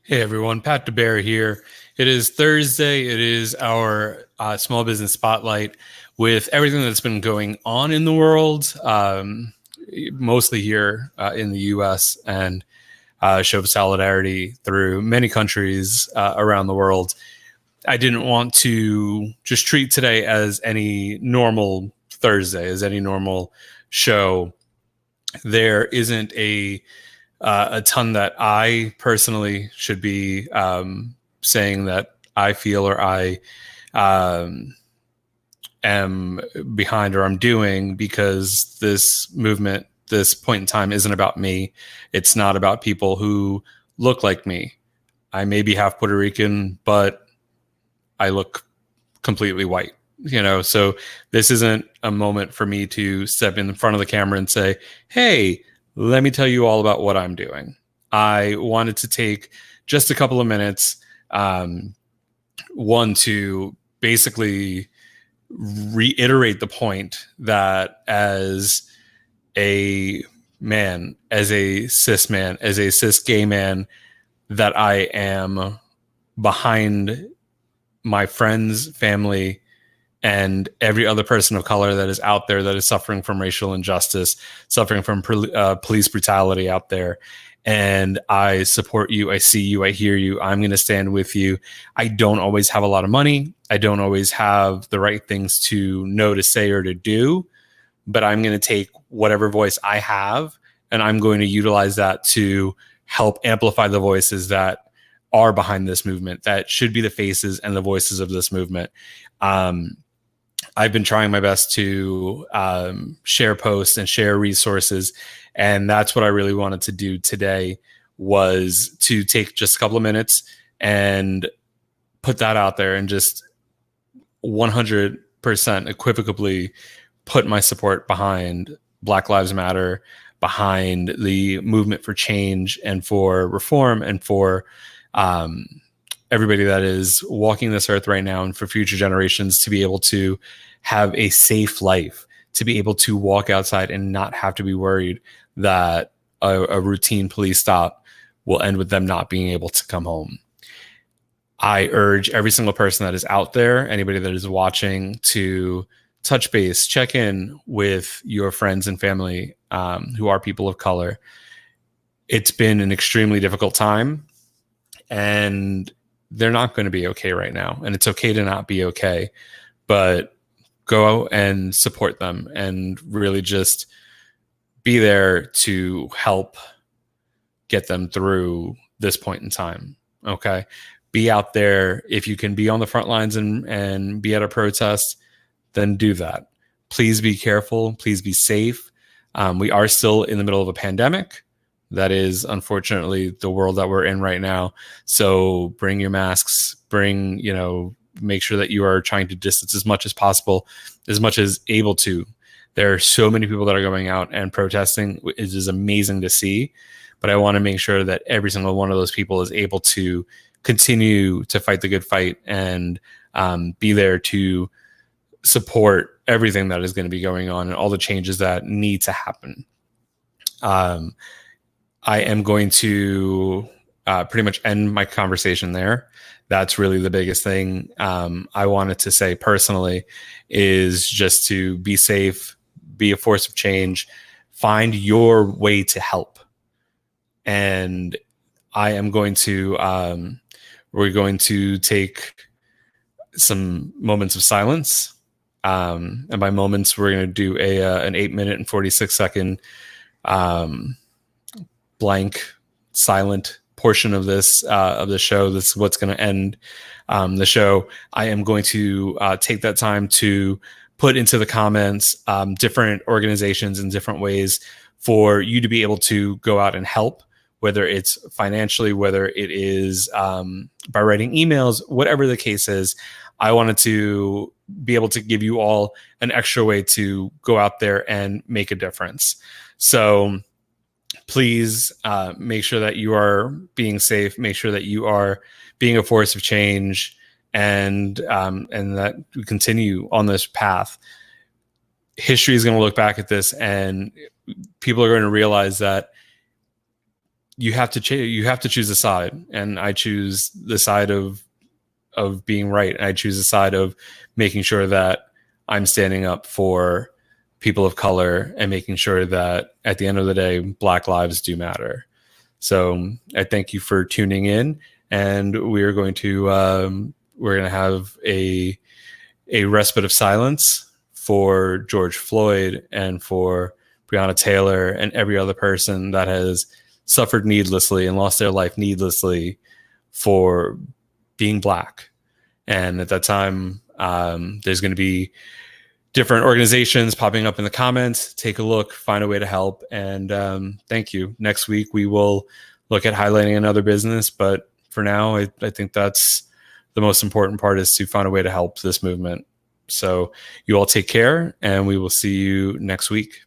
Hey everyone, Pat DeBear here. It is Thursday. It is our small business spotlight with everything that's been going on in the world, mostly here in the US, and show solidarity through many countries around the world. I didn't want to just treat today as any normal Thursday, as any normal show. There isn't a ton that I personally should be saying that I feel or I um, am behind or I'm doing, because this movement, this point in time, isn't about me. It's not about people who look like me. I may be half Puerto Rican, but I look completely white. So this isn't a moment for me to step in front of the camera and say, hey, let me tell you all about what I'm doing. I wanted to take just a couple of minutes, one, to basically reiterate the point that as a man, as a cis man, as a cis gay man, that I am behind my friends, family, and every other person of color that is out there that is suffering from racial injustice, suffering from police brutality out there. And I support you. I see you. I hear you. I'm going to stand with you. I don't always have a lot of money. I don't always have the right things to know to say or to do, but I'm going to take whatever voice I have and I'm going to utilize that to help amplify the voices that are behind this movement, that should be the faces and the voices of this movement. I've been trying my best to share posts and share resources, and that's what I really wanted to do today, was to take just a couple of minutes and put that out there and just 100% equivocally put my support behind Black Lives Matter, behind the movement for change and for reform, and for everybody that is walking this earth right now, and for future generations to be able to have a safe life, to be able to walk outside and not have to be worried that a routine police stop will end with them not being able to come home. I urge every single person that is out there, anybody that is watching, to touch base, check in with your friends and family who are people of color. It's been an extremely difficult time, and they're not going to be okay right now. And it's okay to not be okay, but go and support them and really just be there to help get them through this point in time. Okay. Be out there. If you can be on the front lines and be at a protest, then do that. Please be careful. Please be safe. We are still in the middle of a pandemic. That is unfortunately the world that we're in right now. So bring your masks, make sure that you are trying to distance as much as possible, as much as able to. There are so many people that are going out and protesting. It is amazing to see, but I want to make sure that every single one of those people is able to continue to fight the good fight and be there to support everything that is going to be going on and all the changes that need to happen. I am going to pretty much end my conversation there. That's really the biggest thing I wanted to say personally, is just to be safe, be a force of change, find your way to help. And I am going to, we're going to take some moments of silence. And by moments, we're going to do an 8-minute and 46-second blank, silent portion of this show. This is what's going to end the show. I am going to take that time to put into the comments different organizations and different ways for you to be able to go out and help, whether it's financially, whether it is by writing emails, whatever the case is. I wanted to be able to give you all an extra way to go out there and make a difference. So please make sure that you are being safe, make sure that you are being a force of change, and that we continue on this path. History is going to look back at this, and people are going to realize that you have to choose a side, and I choose the side of being right, and I choose the side of making sure that I'm standing up for people of color and making sure that at the end of the day, Black lives do matter. So I thank you for tuning in, and we're going to have a respite of silence for George Floyd and for Breonna Taylor and every other person that has suffered needlessly and lost their life needlessly for being Black. And at that time, there's going to be different organizations popping up in the comments. Take a look, find a way to help. And thank you. Next week, we will look at highlighting another business. But for now, I think that's the most important part, is to find a way to help this movement. So you all take care, and we will see you next week.